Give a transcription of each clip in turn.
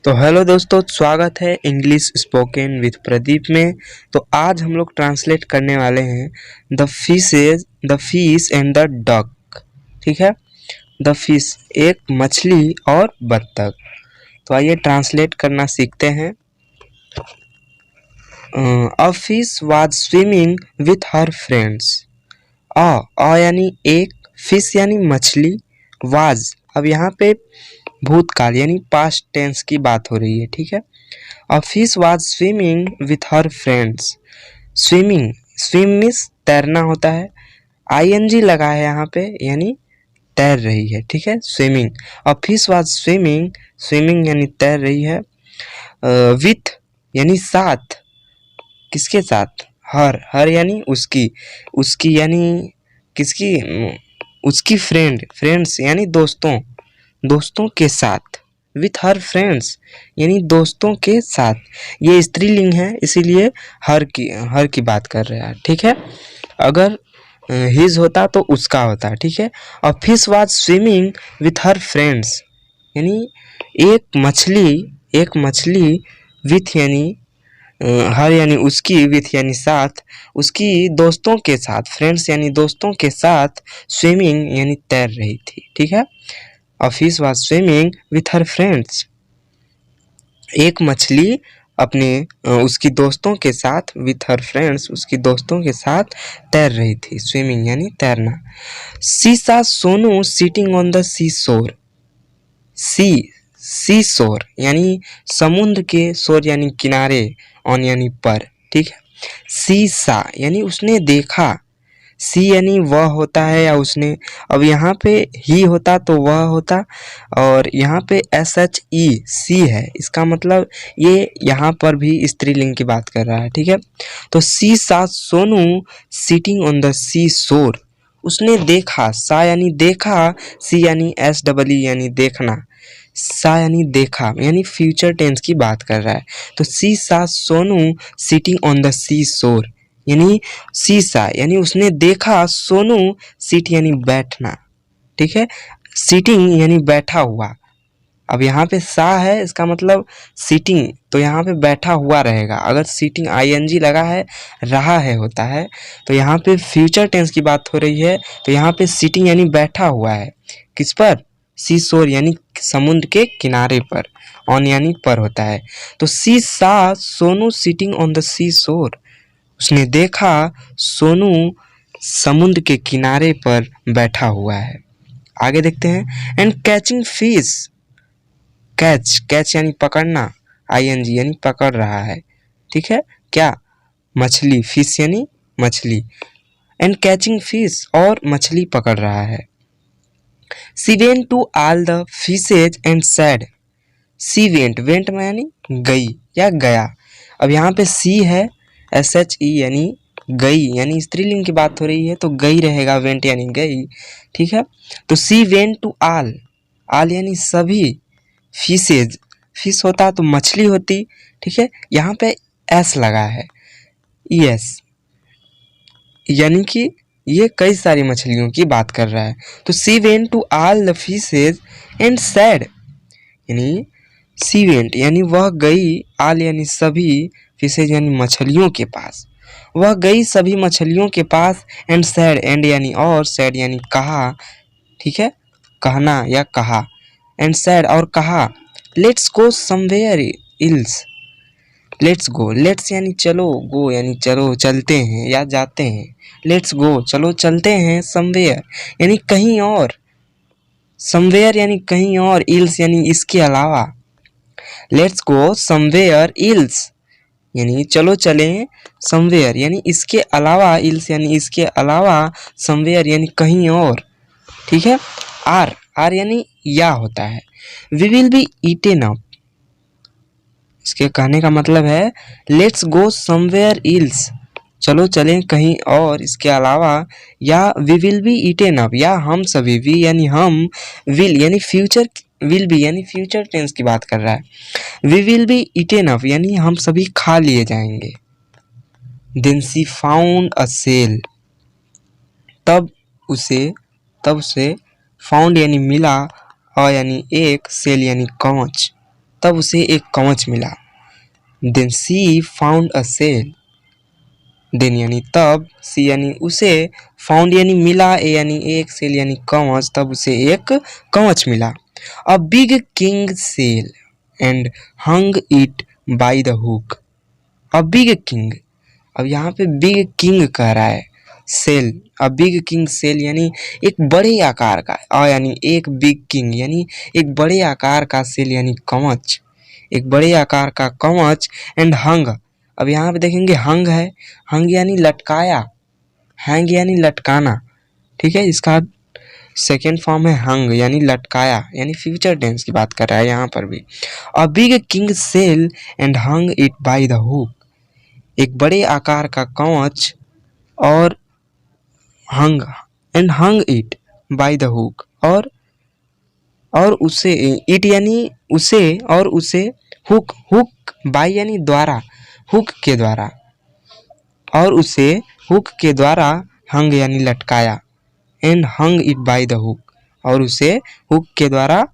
तो हेलो दोस्तों, स्वागत है इंग्लिश स्पोकन विथ प्रदीप में। तो आज हम लोग ट्रांसलेट करने वाले हैं the fish and the duck. ठीक है, द फिश एक मछली और बत्तख। तो आइए ट्रांसलेट करना सीखते हैं। A fish was swimming with her friends. A यानी एक, फिश यानी मछली, वाज अब यहाँ पे भूतकाल यानी पास्ट टेंस की बात हो रही है। ठीक है, अ fish was swimming with her friends. Swimming, swim means तैरना होता है। आईएनजी लगा है यहाँ पे यानी तैर रही है। ठीक है, swimming. A fish was swimming, swimming यानी तैर रही है। विथ यानी साथ, किसके साथ? हर, हर यानी उसकी, उसकी यानी किसकी? उसकी फ्रेंड, फ्रेंड्स यानी दोस्तों, दोस्तों के साथ। विथ हर फ्रेंड्स यानी दोस्तों के साथ। ये स्त्रीलिंग है इसीलिए हर की बात कर रहे हैं। ठीक है, अगर हिज होता तो उसका होता। ठीक है, और fish was swimming with her friends यानी एक मछली विथ यानी हर यानी उसकी, विथ यानी साथ, उसकी दोस्तों के साथ, फ्रेंड्स यानी दोस्तों के साथ स्विमिंग यानी तैर रही थी। ठीक है, A fish was swimming with her friends. एक मछली अपने उसकी दोस्तों के साथ, with her friends उसकी दोस्तों के साथ तैर रही थी। स्विमिंग यानी तैरना। She saw Sonu sitting on the seashore. C shore यानी समुद्र के, शोर यानी किनारे, ऑन यानी पर। ठीक है, सी सा यानी उसने देखा। सी यानी वह होता है या उसने। अब यहाँ पे ही होता तो वह होता, और यहाँ पे एस एच ई सी है, इसका मतलब ये यहाँ पर भी स्त्रीलिंग की बात कर रहा है। ठीक है, तो सी सा Sonu sitting on the sea शोर। उसने देखा, सा यानी देखा, सी यानी एस डबल ई यानी देखना, सा यानी देखा यानी फ्यूचर टेंस की बात कर रहा है। तो सी सा Sonu sitting on the sea shore यानी सीसा यानी उसने देखा सोनू, सीट यानी बैठना। ठीक है, सीटिंग यानी बैठा हुआ। अब यहाँ पे सा है, इसका मतलब सीटिंग, तो यहाँ पे बैठा हुआ रहेगा। अगर सीटिंग आईएनजी लगा है, रहा है होता है, तो यहाँ पे फ्यूचर टेंस की बात हो रही है, तो यहाँ पे सीटिंग यानी बैठा हुआ है। किस पर? सी शोर यानी समुद्र के किनारे पर, ऑन यानी पर होता है। तो सी सा Sonu sitting on the sea शोर। उसने देखा सोनू समुद्र के किनारे पर बैठा हुआ है। आगे देखते हैं। And catching fish, catch, catch यानी पकड़ना, आईएनजी यानी पकड़ रहा है। ठीक है, क्या? मछली, फिश यानी मछली। एंड कैचिंग फिश और मछली पकड़ रहा है। She went to all the fishes and said. She went, went में यानी गई या गया। अब यहाँ पे सी है, एस एच ई यानी गई, यानी स्त्रीलिंग की बात हो रही है तो गई रहेगा, वेंट यानी गई। ठीक है, तो she went to all, all यानी सभी, फिशेज, फिश होता तो मछली होती। ठीक है, यहाँ पे एस लगा है, यस, यानी कि ये कई सारी मछलियों की बात कर रहा है। तो she went to all the fishes and said यानी सी वेंट यानी वह गई, आल यानी सभी, फिशेज यानी मछलियों के पास, वह गई सभी मछलियों के पास। एंड सैड, एंड यानी और, सैड यानी कहा। ठीक है, कहना या कहा। एंड सैड और कहा, let's go somewhere ills. Let's go, let's यानी चलो, गो यानी चलो, चलते हैं या जाते हैं। लेट्स गो चलो चलते हैं, समवेयर यानी कहीं और, समवेयर यानी कहीं और, इल्स यानी इसके अलावा। लेट्स गो समवेयर इल्स यानी चलो चलें, समवेयर यानी इसके अलावा, इल्स यानी इसके अलावा, समवेयर यानी कहीं और। ठीक है, आर, आर यानी या होता है। We will be eaten up, इसके कहने का मतलब है लेट्स गो समवेयर इल्स, चलो चलें कहीं और इसके अलावा, या we will be eaten up या हम सभी, वी यानी हम, विल यानी फ्यूचर, विल बी यानी फ्यूचर टेंस की बात कर रहा है। We will be eaten up यानी हम सभी खा लिए जाएंगे। Then she found a shell, तब उसे फाउंड यानी मिला, अ यानी एक, सेल यानी कांच, तब उसे एक कवच मिला। Then she found a shell, then यानी तब, सी यानी उसे, फाउंड यानी मिला, ए यानी एक, सेल यानी कवच, तब उसे एक कवच मिला। A big king shell and hung it by the hook. A big king, अब यहाँ पे बिग किंग कह रहा है, shell, a big king shell यानी एक बड़े आकार का, अ यानी एक, बिग किंग यानी एक बड़े आकार का, सेल यानी कवच, एक बड़े आकार का कवच, एंड हंग, अब यहाँ पे देखेंगे हंग है, हंग यानी लटकाया, हैंग यानी लटकाना, ठीक है, इसका सेकेंड फॉर्म है हंग यानी लटकाया, यानी फ्यूचर टेंस की बात कर रहा है यहाँ पर भी। A big king shell and hung it by the hook, एक बड़े आकार का कवच और hung, and hung it by the hook, और उसे, इट यानी उसे, और उसे, हुक, हुक बाय यानी द्वारा, हुक के द्वारा, और उसे हुक के द्वारा हंग यानी लटकाया, and hung it by the hook, और उसे हुक के द्वारा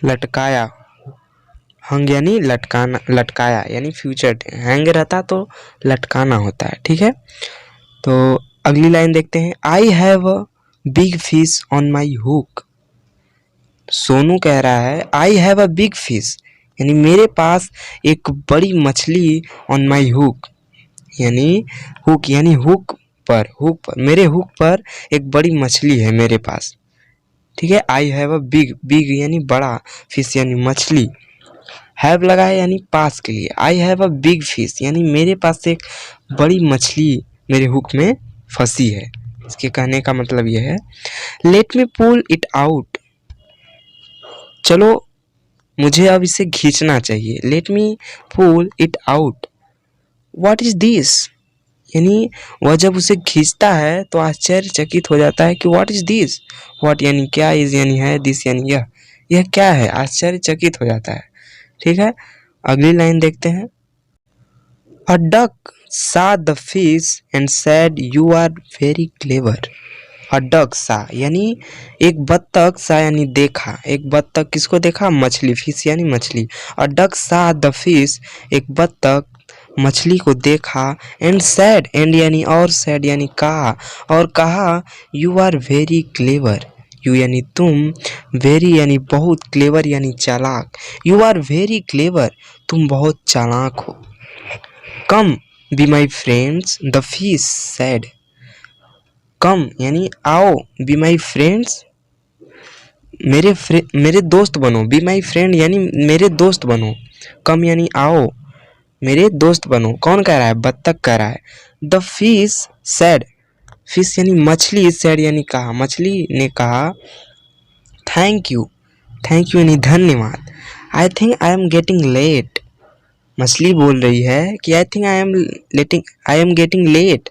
लटकाया, हंग यानी लटकाना, लटकाया यानी फ्यूचर, हैंग रहता तो लटकाना होता है, ठीक है। तो अगली लाइन देखते हैं। I have a big fish on my hook, Sonu कह रहा है I have a big fish, यानी मेरे पास एक बड़ी मछली, ऑन माई हुक यानी हुक, यानी हुक पर, हुक पर, मेरे हुक पर एक बड़ी मछली है मेरे पास, ठीक है। I have a big, big यानी बड़ा, फिश यानी मछली, हैव लगा है यानी पास के लिए, I have a big fish यानी मेरे पास एक बड़ी मछली मेरे हुक में फंसी है, इसके कहने का मतलब यह है। Let me pull it out, चलो मुझे अब इसे खींचना चाहिए, let me pull it out, what is this, यानी वह जब उसे खींचता है तो आश्चर्यचकित हो जाता है कि व्हाट इज दिस, व्हाट यानी क्या, इज यानी है, दिस यानी यह क्या है, आश्चर्यचकित हो जाता है, ठीक है। अगली लाइन देखते हैं। A duck saw the fish and said you are very clever, a duck saw यानी एक बत्तख, सा यानी देखा, एक बत्तख किसको देखा, मछली, फिश यानी मछली, अ डक सा द फिश, एक बत्तख मछली को देखा, एंड सैड, एंड यानी और, सैड यानी कहा, और कहा you are very clever, you यानी तुम, वेरी यानी बहुत, क्लेवर यानी चालाक, यू आर वेरी क्लेवर, तुम बहुत चालाक हो। Come be my friends the fish said, come यानी आओ, बी माई फ्रेंड्स मेरे दोस्त बनो, बी माई फ्रेंड यानी मेरे दोस्त बनो, कम यानी आओ, मेरे दोस्त बनो, कौन कह रहा है, बत्तख कह रहा है। द फिश सैड, फिश यानी मछली, सैड यानी कहा, मछली ने कहा, थैंक यू, थैंक यू यानी धन्यवाद, I think I am getting late, मछली बोल रही है कि I think I am getting late,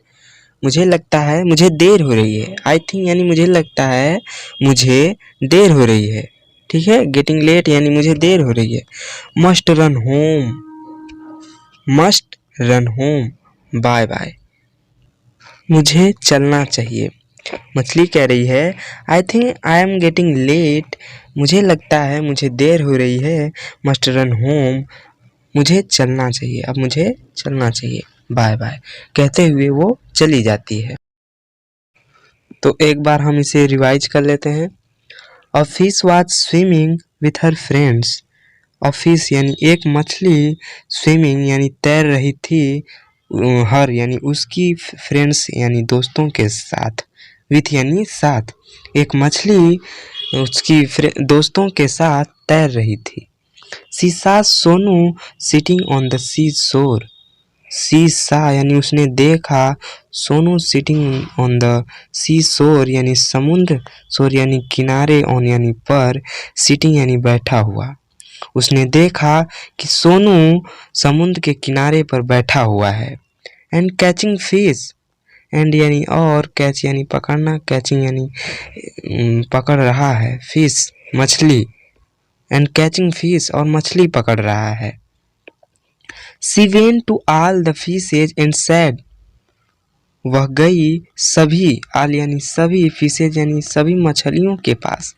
मुझे लगता है मुझे देर हो रही है, आई थिंक यानी मुझे लगता है मुझे देर हो रही है, ठीक है। गेटिंग लेट यानी मुझे देर हो रही है। Must run home, must run home, bye bye, मुझे चलना चाहिए, मछली कह रही है I think I am getting late, मुझे लगता है मुझे देर हो रही है, मस्ट रन होम, मुझे चलना चाहिए, अब मुझे चलना चाहिए, बाय बाय कहते हुए वो चली जाती है। तो एक बार हम इसे रिवाइज कर लेते हैं। A fish was swimming with her friends, a fish यानी एक मछली, स्विमिंग यानी तैर रही थी, हर यानी उसकी, फ्रेंड्स यानी दोस्तों के साथ, विथ यानी साथ, एक मछली उसकी दोस्तों के साथ तैर रही थी। She saw Sonu sitting on the sea shore, she saw यानी उसने देखा, Sonu sitting on the sea shore यानी समुद्र, शोर यानी किनारे, ऑन यानी पर, सिटिंग यानी बैठा हुआ, उसने देखा कि सोनू समुद्र के किनारे पर बैठा हुआ है। एंड कैचिंग फिश, एंड यानी और, कैच यानी पकड़ना, कैचिंग यानी पकड़ रहा है, फिश मछली, एंड कैचिंग फिश और मछली पकड़ रहा है। She went to all the fishes and said, वह गई सभी, आल यानी सभी, फिशेज यानी सभी मछलियों के पास,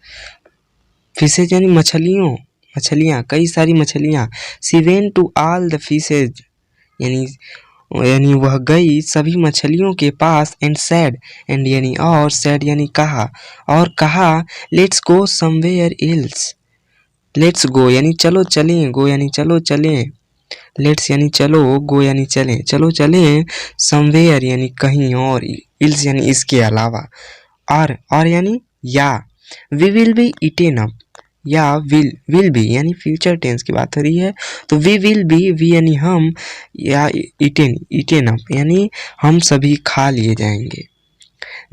फिशेज यानी मछलियों, मछलियाँ, कई सारी मछलियाँ। She went to all the fishes, यानी यानी वह गई सभी मछलियों के पास एंड सैड, एंड यानी और सैड यानी कहा, और कहा let's go somewhere else. Let's go यानी चलो चलें, गो यानी चलो चलें, लेट्स यानी चलो, गो यानी चलें, चलो चलें, समवेयर यानी कहीं और, इल्स यानी इसके अलावा, और यानी या, we will be eaten up, या विल बी यानी फ्यूचर टेंस की बात हो रही है, तो वी विल बी, वी यानी हम, या ईटेन अप यानी हम सभी खा लिए जाएंगे।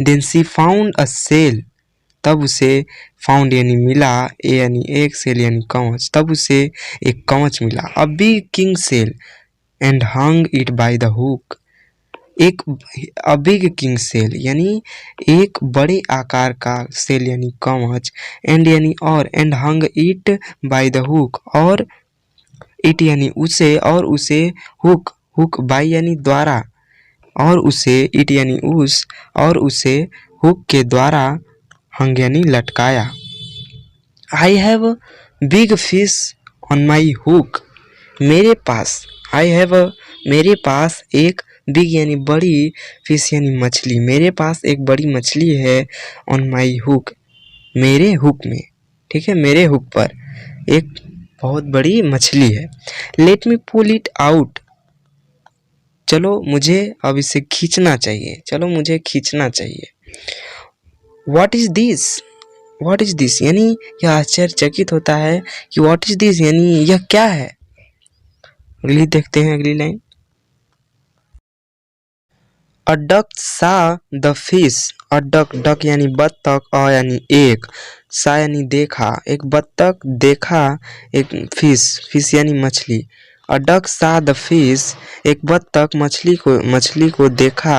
Then she found a shell, तब उसे फाउंड यानी मिला, ए यानी एक, सेल यानी कवच, तब उसे एक कवच मिला। A big king shell and hung it by the hook, एक बिग किंग सेल यानी एक बड़े आकार का सेल यानी कवच, एंड यानी और, and hung it by the hook, और इट यानी उसे, और उसे, हुक, हुक बाय यानी द्वारा, और उसे, इट यानी उस, और उसे हुक के द्वारा, हंग यानी लटकाया। I have big fish on my hook, मेरे पास, आई हैव मेरे पास एक, बिग यानी बड़ी, फिश यानी मछली, मेरे पास एक बड़ी मछली है, ऑन माई हुक मेरे हुक में, ठीक है, मेरे हुक पर एक बहुत बड़ी मछली है। Let me pull it out, चलो मुझे अब इसे खींचना चाहिए, चलो मुझे खींचना चाहिए। What is this, what is this यानी यह आश्चर्यचकित होता है कि व्हाट इज दिस यानी यह क्या है। अगली देखते हैं अगली line. A duck saw the fish, a duck, duck यानी बत्तख, अ यानी एक, सा यानी देखा, एक बत्तख देखा, एक फिश, फिश यानी मछली। अ डक सा द फिश, एक बत्तख मछली को देखा,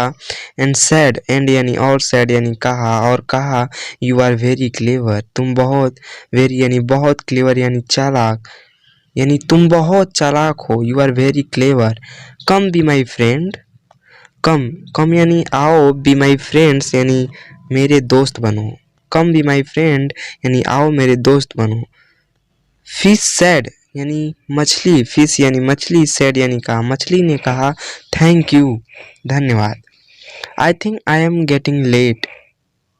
एंड सैड, एंड यानी और, सैड यानी कहा, और कहा यू आर वेरी क्लेवर, तुम बहुत, वेरी यानी बहुत, क्लेवर यानी चालाक, यानी तुम बहुत चालाक हो, you are very clever. Come be my friend, come, come यानी आओ, बी माई फ्रेंड्स यानी मेरे दोस्त बनो, कम बी माई फ्रेंड यानी आओ मेरे दोस्त बनो। फिश सैड यानी मछली, फिश यानी मछली, सैड यानी कहा, मछली ने कहा थैंक यू, धन्यवाद। I think I am getting late,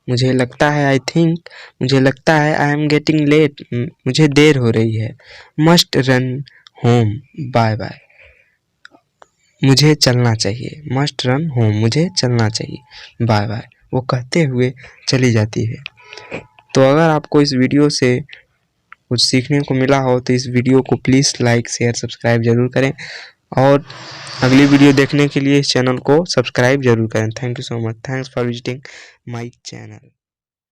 मुझे लगता है, आई थिंक मुझे लगता है, आई एम गेटिंग लेट मुझे देर हो रही है। Must run home, bye bye, मुझे चलना चाहिए, मस्ट रन होम मुझे चलना चाहिए, बाय बाय, वो कहते हुए चली जाती है। तो अगर आपको इस वीडियो से कुछ सीखने को मिला हो तो इस वीडियो को प्लीज़ लाइक शेयर सब्सक्राइब जरूर करें, और अगली वीडियो देखने के लिए इस चैनल को सब्सक्राइब जरूर करें। Thank you so much, thanks for visiting my channel.